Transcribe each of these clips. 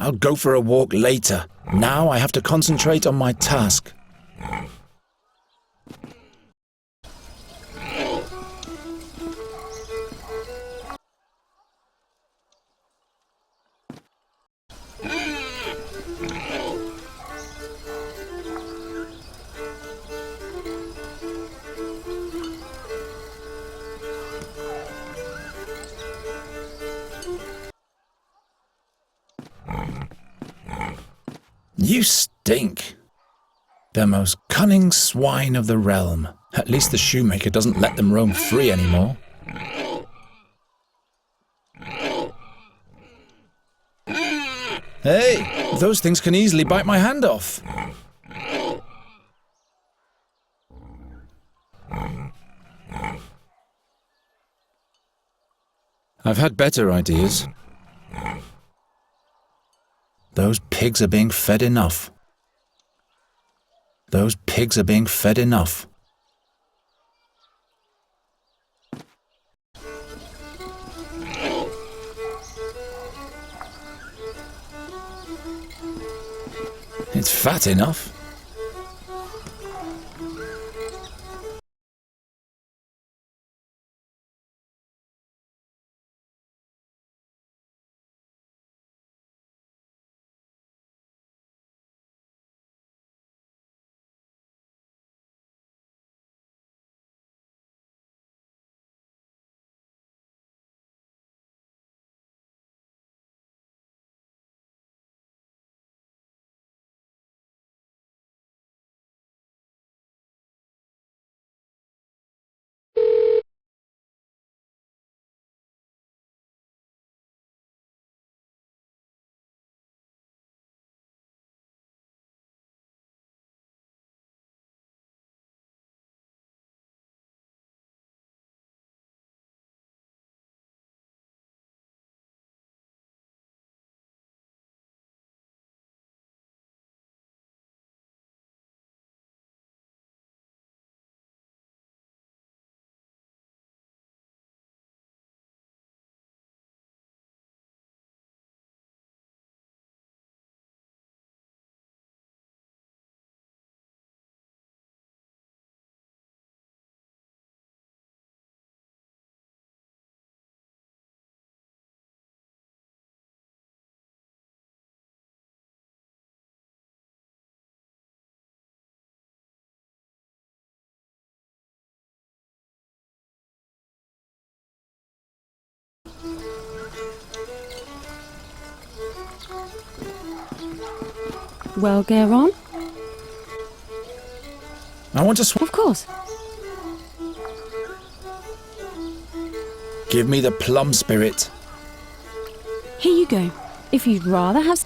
I'll go for a walk later. Now I have to concentrate on my task. You stink. The most cunning swine of the realm. At least the shoemaker doesn't let them roam free anymore. Hey, those things can easily bite my hand off. I've had better ideas. Those pigs are being fed enough. Those pigs are being fed enough. It's fat enough. Well, Geron? I want to Of course. Give me the plum spirit. Here you go. If you'd rather have...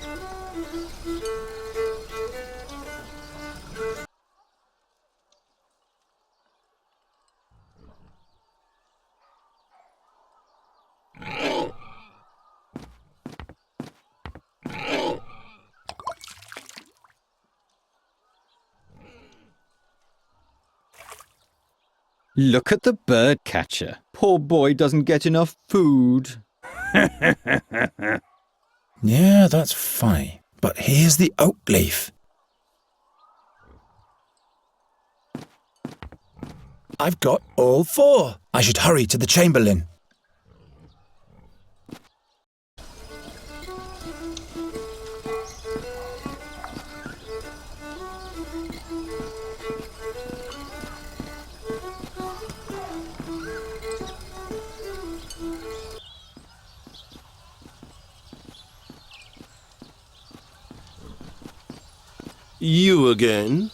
Look at the bird catcher. Poor boy doesn't get enough food. Yeah, that's funny. But here's the oak leaf. I've got all 4. I should hurry to the Chamberlain. You again?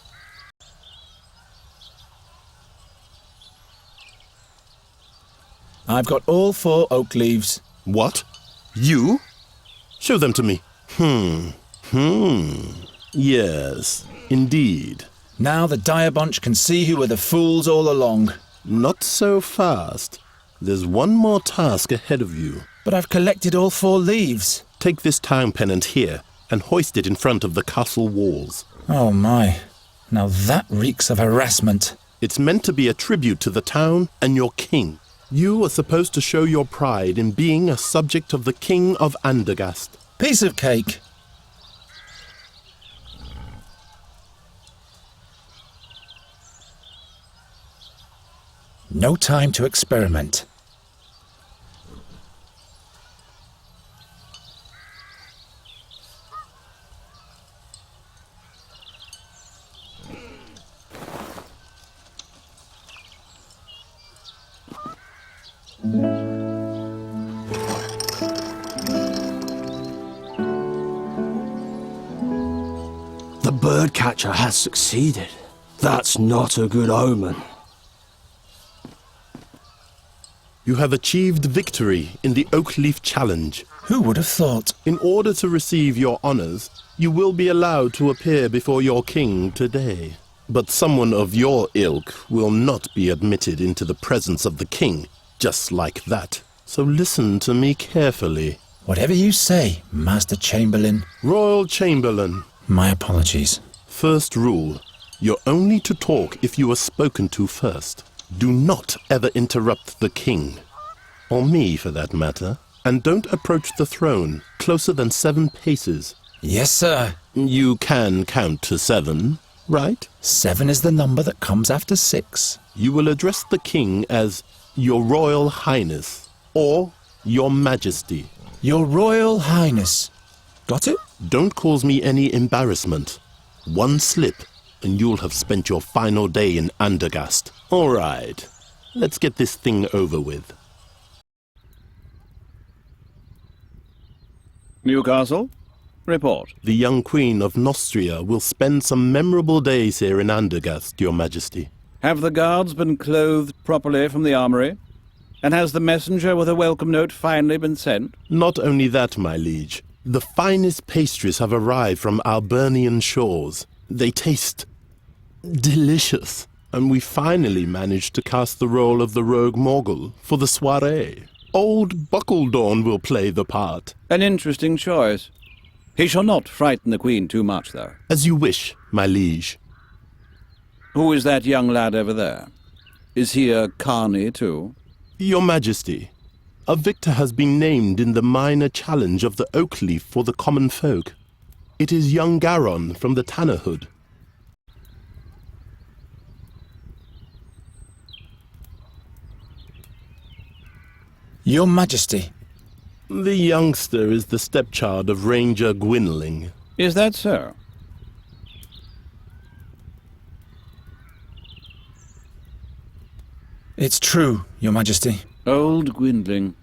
I've got all 4 oak leaves. What? You? Show them to me. Yes, indeed. Now the dire bunch can see who were the fools all along. Not so fast. There's one more task ahead of you. But I've collected all 4 leaves. Take this town pennant here and hoist it in front of the castle walls. Oh my. Now that reeks of harassment. It's meant to be a tribute to the town and your king. You are supposed to show your pride in being a subject of the King of Andergast. Piece of cake. No time to experiment. The bird catcher has succeeded. That's not a good omen. You have achieved victory in the Oak Leaf Challenge. Who would have thought? In order to receive your honors, you will be allowed to appear before your king today. But someone of your ilk will not be admitted into the presence of the king, just like that. So listen to me carefully. Whatever you say, Master Chamberlain. Royal Chamberlain. My apologies. First rule, you're only to talk if you are spoken to first. Do not ever interrupt the king, or me for that matter, and don't approach the throne closer than 7 paces. Yes, sir. You can count to 7, right? 7 is the number that comes after 6. You will address the king as Your Royal Highness, or Your Majesty. Your Royal Highness. Got it? Don't cause me any embarrassment. One slip, and you'll have spent your final day in Andergast. All right, let's get this thing over with. Newcastle, report. The young Queen of Nostria will spend some memorable days here in Andergast, Your Majesty. Have the guards been clothed properly from the armory? And has the messenger with a welcome note finally been sent? Not only that, my liege. The finest pastries have arrived from Albernian shores. They taste delicious. And we finally managed to cast the role of the rogue Morgul for the soirée. Old Buckledorn will play the part. An interesting choice. He shall not frighten the Queen too much, though. As you wish, my liege. Who is that young lad over there? Is he a carney, too? Your Majesty, a victor has been named in the minor challenge of the Oak Leaf for the common folk. It is young Garon from the Tannerhood. Your Majesty. The youngster is the stepchild of Ranger Gwynling. Is that so? It's true, Your Majesty. Old Gwynling.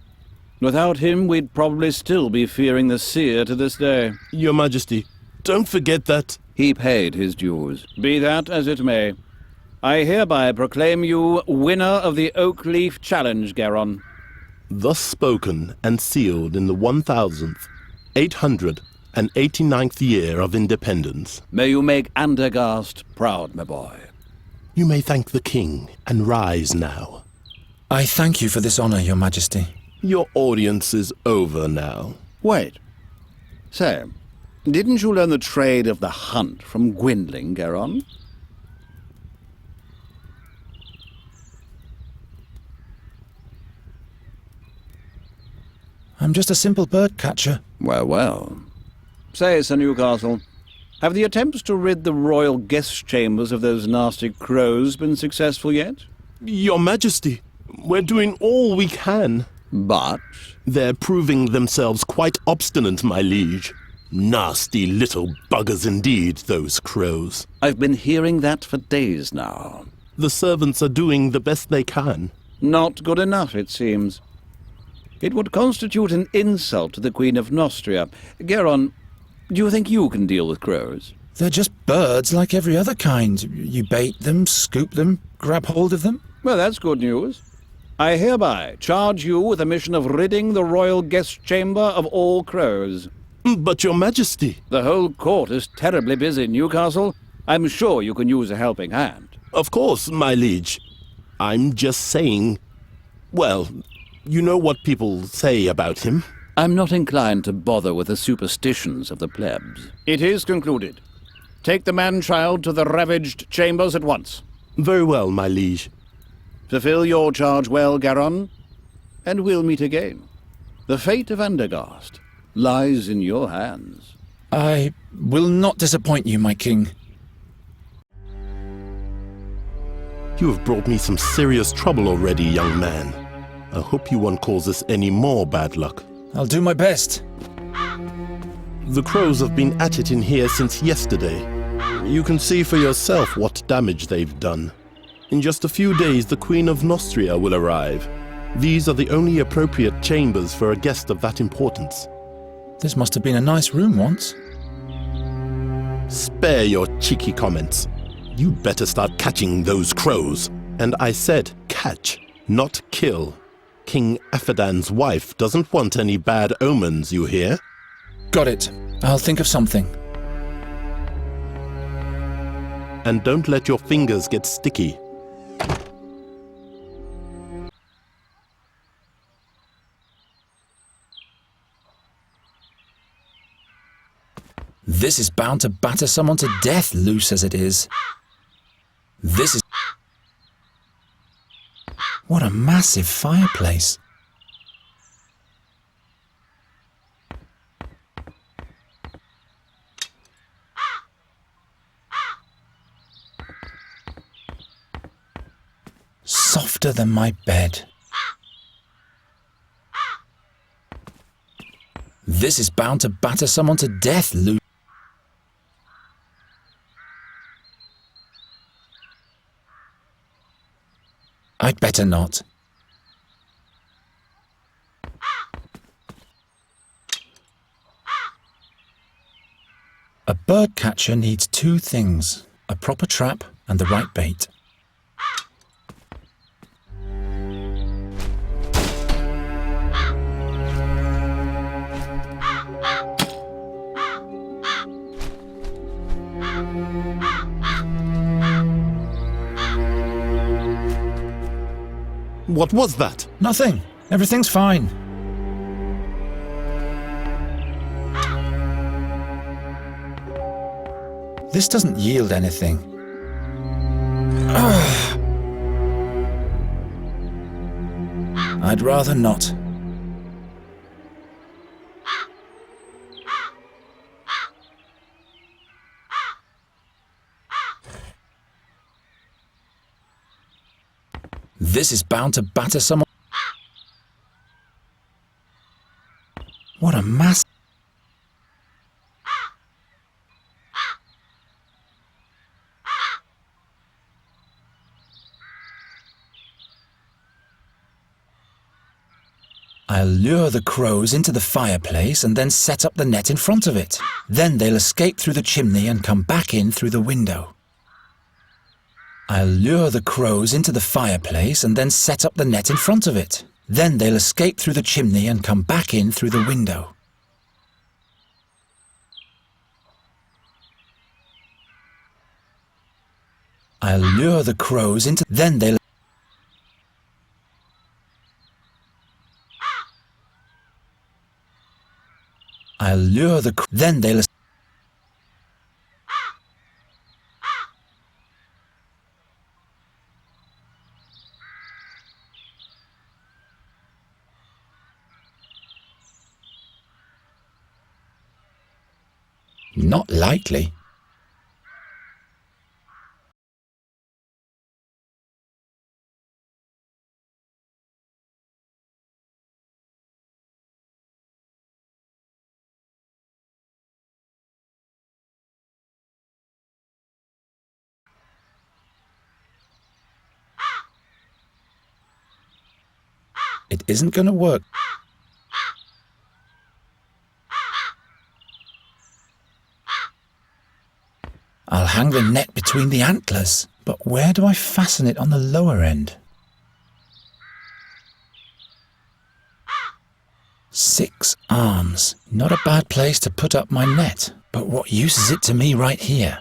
Without him, we'd probably still be fearing the seer to this day. Your Majesty, don't forget that... He paid his dues. Be that as it may. I hereby proclaim you winner of the Oak Leaf Challenge, Garon. Thus spoken and sealed in the 1889th year of independence. May you make Andergast proud, my boy. You may thank the king and rise now. I thank you for this honor, Your Majesty. Your audience is over now. Wait. Say, didn't you learn the trade of the hunt from Gwynling, Garon? I'm just a simple bird catcher. Well, well. Say, Sir Newcastle, have the attempts to rid the royal guest chambers of those nasty crows been successful yet? Your Majesty, we're doing all we can. But? They're proving themselves quite obstinate, my liege. Nasty little buggers indeed, those crows. I've been hearing that for days now. The servants are doing the best they can. Not good enough, it seems. It would constitute an insult to the Queen of Nostria. Garon, do you think you can deal with crows? They're just birds like every other kind. You bait them, scoop them, grab hold of them. Well, that's good news. I hereby charge you with the mission of ridding the royal guest chamber of all crows. But Your Majesty... The whole court is terribly busy, Newcastle. I'm sure you can use a helping hand. Of course, my liege. I'm just saying... Well, you know what people say about him. I'm not inclined to bother with the superstitions of the plebs. It is concluded. Take the man-child to the ravaged chambers at once. Very well, my liege. Fulfill your charge well, Garon, and we'll meet again. The fate of Andergast lies in your hands. I will not disappoint you, my king. You have brought me some serious trouble already, young man. I hope you won't cause us any more bad luck. I'll do my best. The crows have been at it in here since yesterday. You can see for yourself what damage they've done. In just a few days, the Queen of Nostria will arrive. These are the only appropriate chambers for a guest of that importance. This must have been a nice room once. Spare your cheeky comments. You'd better start catching those crows. And I said catch, not kill. King Aphadan's wife doesn't want any bad omens, you hear? Got it. I'll think of something. And don't let your fingers get sticky. This is bound to batter someone to death, loose as it is. This is... What a massive fireplace. Softer than my bed. This is bound to batter someone to death, loose. I'd better not. A bird catcher needs two things: a proper trap and the right bait. What was that? Nothing. Everything's fine. This doesn't yield anything. I'd rather not. This is bound to batter someone. What a mass. I'll lure the crows into the fireplace and then set up the net in front of it. Then they'll escape through the chimney and come back in through the window. I'll lure the crows into the fireplace and then set up the net in front of it. Then they'll escape through the chimney and come back in through the window. I'll lure the crows into... Then they'll... I'll lure the... Then they'll... Not likely. It isn't going to work. I'll hang the net between the antlers, but where do I fasten it on the lower end? 6 arms. Not a bad place to put up my net, but what use is it to me right here?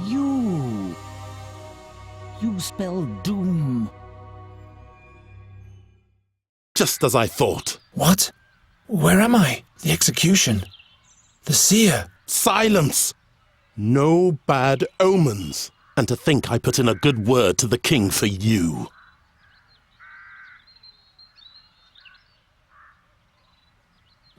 You! You spell doom. Just as I thought. What? Where am I? The execution. The seer. Silence! No bad omens. And to think I put in a good word to the king for you.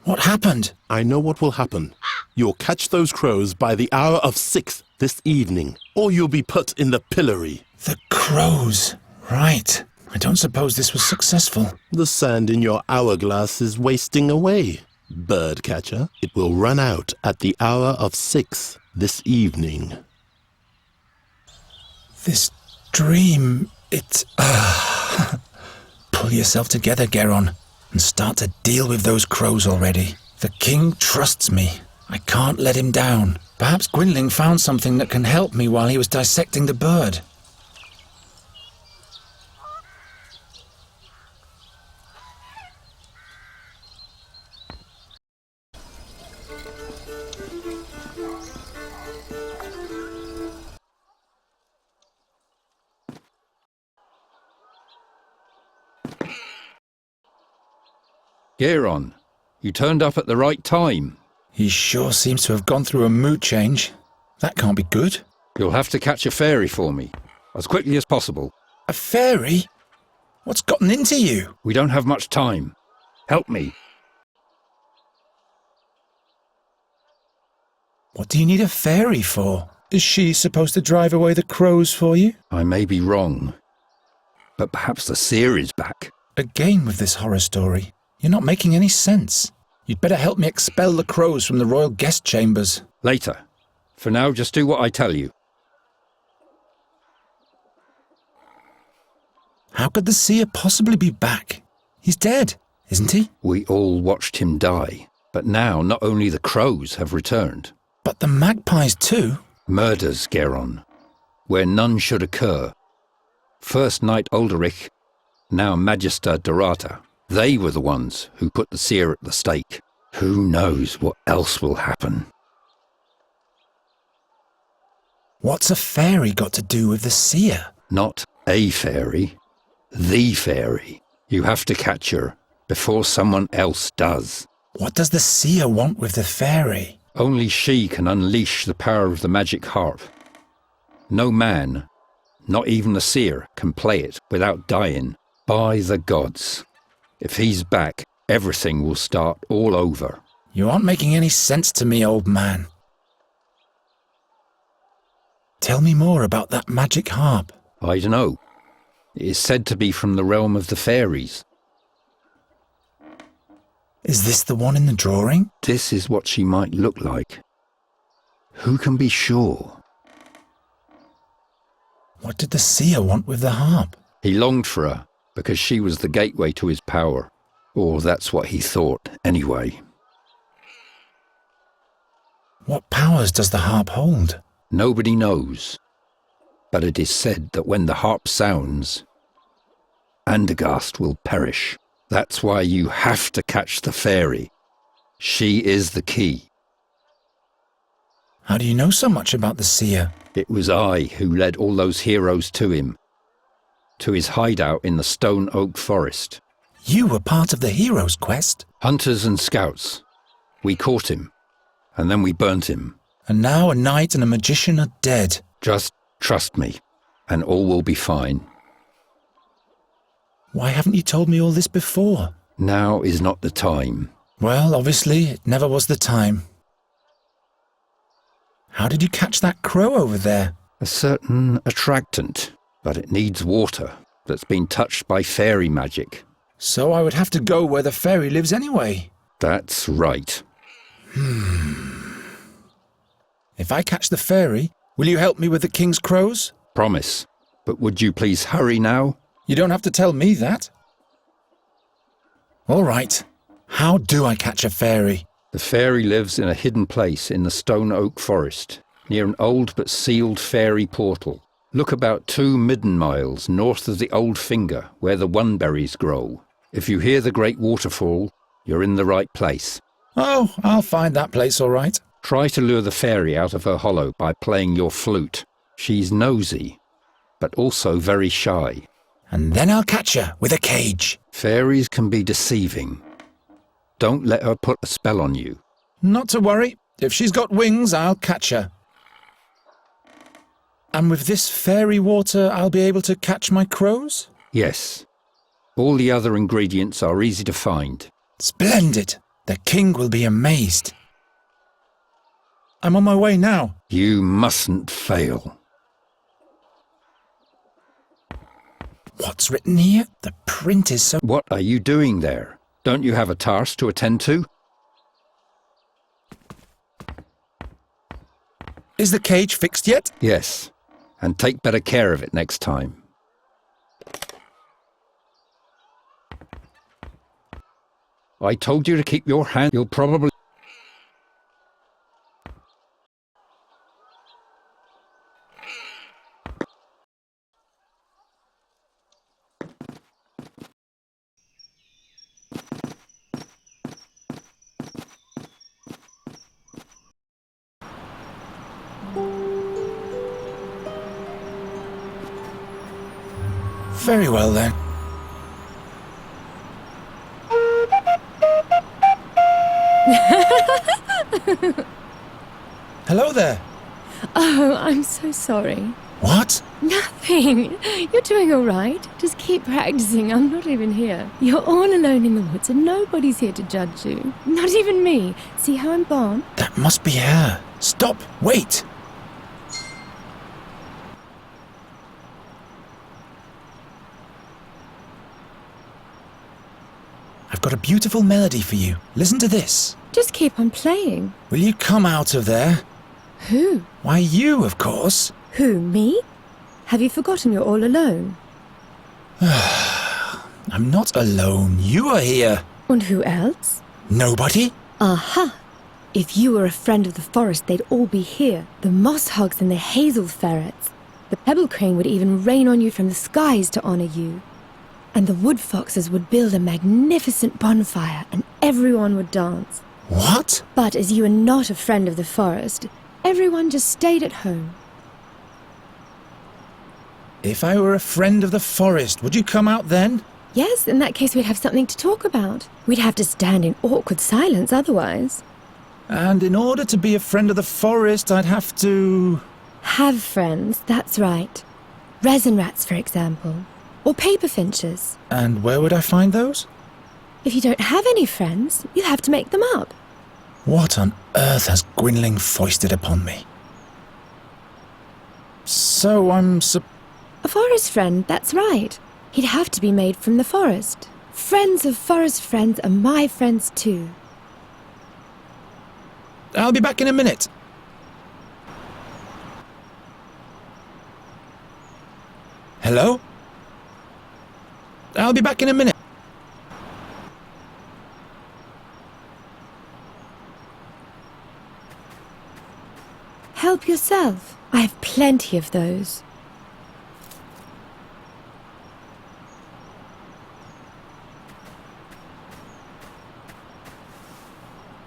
What happened? I know what will happen. You'll catch those crows by the hour of 6 this evening, or you'll be put in the pillory. The crows. Right. I don't suppose this was successful. The sand in your hourglass is wasting away, birdcatcher. It will run out at the hour of 6 this evening. This dream, it... Pull yourself together, Geron, and start to deal with those crows already. The king trusts me. I can't let him down. Perhaps Gwynling found something that can help me while he was dissecting the bird. Geron, you turned up at the right time. He sure seems to have gone through a mood change. That can't be good. You'll have to catch a fairy for me, as quickly as possible. A fairy? What's gotten into you? We don't have much time. Help me. What do you need a fairy for? Is she supposed to drive away the crows for you? I may be wrong, but perhaps the seer is back. Again with this horror story. You're not making any sense. You'd better help me expel the crows from the royal guest chambers. Later. For now, just do what I tell you. How could the seer possibly be back? He's dead, isn't he? We all watched him die, but now not only the crows have returned. But the magpies too? Murders, Geron, where none should occur. First Knight Ulderich, now Magister Dorata. They were the ones who put the seer at the stake. Who knows what else will happen? What's a fairy got to do with the seer? Not a fairy, the fairy. You have to catch her before someone else does. What does the seer want with the fairy? Only she can unleash the power of the magic harp. No man, not even the seer, can play it without dying. By the gods. If he's back, everything will start all over. You aren't making any sense to me, old man. Tell me more about that magic harp. I don't know. It is said to be from the realm of the fairies. Is this the one in the drawing? This is what she might look like. Who can be sure? What did the seer want with the harp? He longed for her because she was the gateway to his power. Or that's what he thought, anyway. What powers does the harp hold? Nobody knows. But it is said that when the harp sounds, Andergast will perish. That's why you have to catch the fairy. She is the key. How do you know so much about the seer? It was I who led all those heroes to him, to his hideout in the Stone Oak Forest. You were part of the hero's quest? Hunters and scouts. We caught him, and then we burnt him. And now a knight and a magician are dead. Just trust me, and all will be fine. Why haven't you told me all this before? Now is not the time. Well, obviously, it never was the time. How did you catch that crow over there? A certain attractant, but it needs water that's been touched by fairy magic. So I would have to go where the fairy lives anyway. That's right. If I catch the fairy, will you help me with the king's crows? Promise. But would you please hurry now? You don't have to tell me that. All right. How do I catch a fairy? The fairy lives in a hidden place in the Stone Oak Forest, near an old but sealed fairy portal. Look about 2 midden miles north of the Old Finger, where the oneberries grow. If you hear the great waterfall, you're in the right place. Oh, I'll find that place all right. Try to lure the fairy out of her hollow by playing your flute. She's nosy, but also very shy. And then I'll catch her with a cage. Fairies can be deceiving. Don't let her put a spell on you. Not to worry. If she's got wings, I'll catch her. And with this fairy water, I'll be able to catch my crows? Yes. All the other ingredients are easy to find. Splendid! The king will be amazed. I'm on my way now. You mustn't fail. What's written here? The print is so... What are you doing there? Don't you have a task to attend to? Is the cage fixed yet? Yes. And take better care of it next time. I told you to keep your hand. You'll probably... Very well then. Hello there. Oh, I'm so sorry. What? Nothing. You're doing all right. Just keep practicing. I'm not even here. You're all alone in the woods and nobody's here to judge you. Not even me. See how I'm born? That must be her. Stop. Wait. I've got a beautiful melody for you. Listen to this. Just keep on playing. Will you come out of there? Who? Why, you, of course. Who, me? Have you forgotten you're all alone? I'm not alone. You are here. And who else? Nobody? Aha! If you were a friend of the forest, they'd all be here. The moss hogs and the hazel ferrets. The pebble crane would even rain on you from the skies to honor you. And the wood foxes would build a magnificent bonfire and everyone would dance. What? But as you are not a friend of the forest, everyone just stayed at home. If I were a friend of the forest, would you come out then? Yes, in that case we'd have something to talk about. We'd have to stand in awkward silence otherwise. And in order to be a friend of the forest, I'd have to... Have friends, that's right. Resin rats, for example. Or paper finches. And where would I find those? If you don't have any friends, you'll have to make them up. What on earth has Gwynling foisted upon me? So A forest friend, that's right. He'd have to be made from the forest. Friends of forest friends are my friends too. I'll be back in a minute. Hello? I'll be back in a minute. Help yourself. I have plenty of those.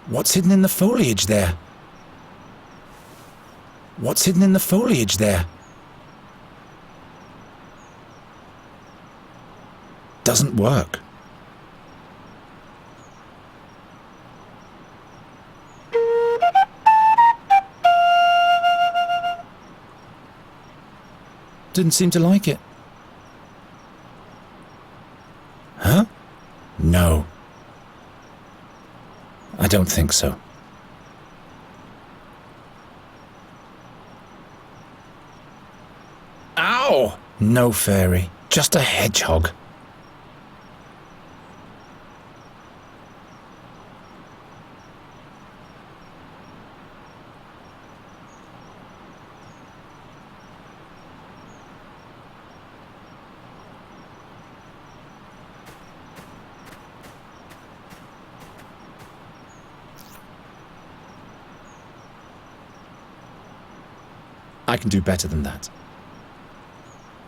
What's hidden in the foliage there? What's hidden in the foliage there? Doesn't work. Didn't seem to like it. Huh? No. I don't think so. Ow! No fairy, just a hedgehog. I can do better than that.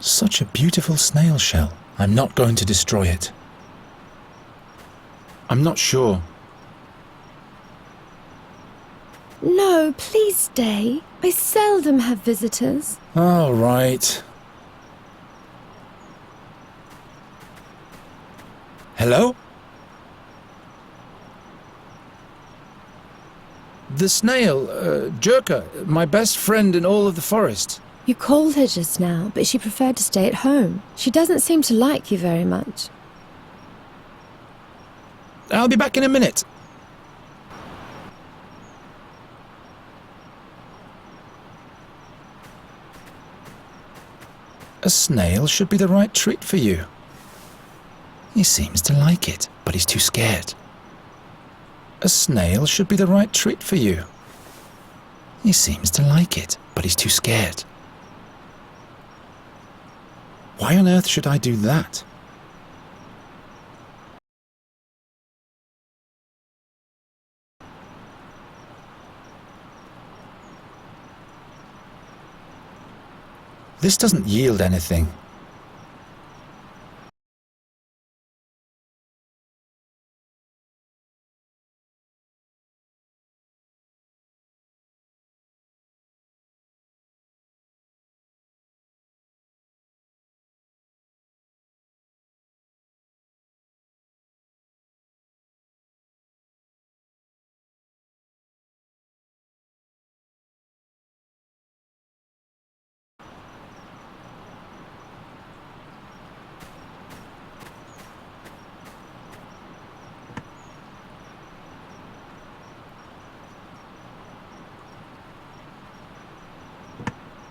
Such a beautiful snail shell. I'm not going to destroy it. I'm not sure. No, please stay. I seldom have visitors. All right. Hello? The snail, Jerka, my best friend in all of the forest. You called her just now, but she preferred to stay at home. She doesn't seem to like you very much. I'll be back in a minute. A snail should be the right treat for you. He seems to like it, but he's too scared. A snail should be the right treat for you. He seems to like it, but he's too scared. Why on earth should I do that? This doesn't yield anything.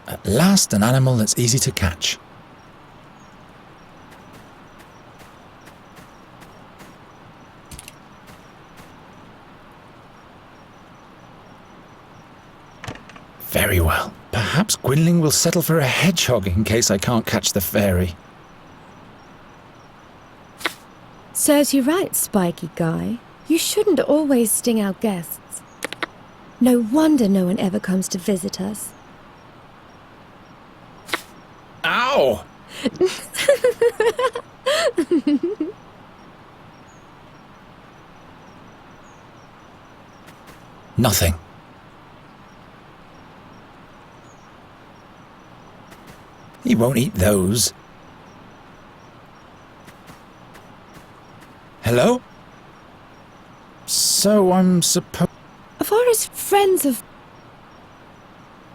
At last, an animal that's easy to catch. Very well. Perhaps Gwynling will settle for a hedgehog in case I can't catch the fairy. Serves you right, spiky guy. You shouldn't always sting our guests. No wonder no one ever comes to visit us. Ow! Nothing. He won't eat those. Hello? So I'm supposed... A forest friends of...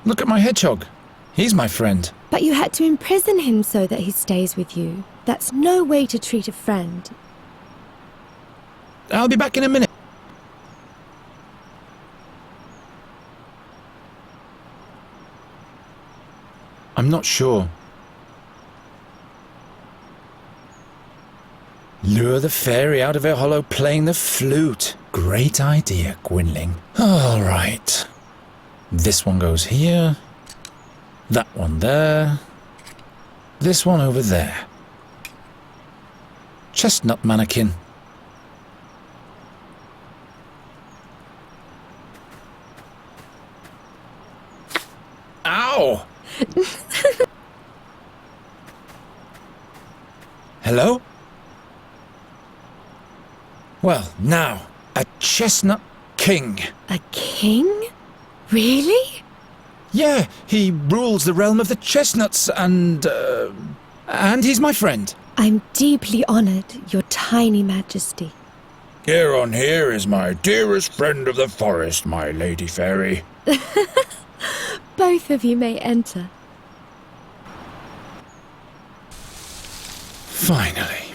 Look at my hedgehog. He's my friend. But you had to imprison him so that he stays with you. That's no way to treat a friend. I'll be back in a minute. I'm not sure. Lure the fairy out of her hollow playing the flute. Great idea, Gwynling. All right. This one goes here. That one there. This one over there. Chestnut mannequin. Ow! Hello? Well, now, a chestnut king. A king? Really? Yeah, he rules the realm of the chestnuts and he's my friend. I'm deeply honored, your tiny majesty. Giron here is my dearest friend of the forest, my lady fairy. Both of you may enter. Finally.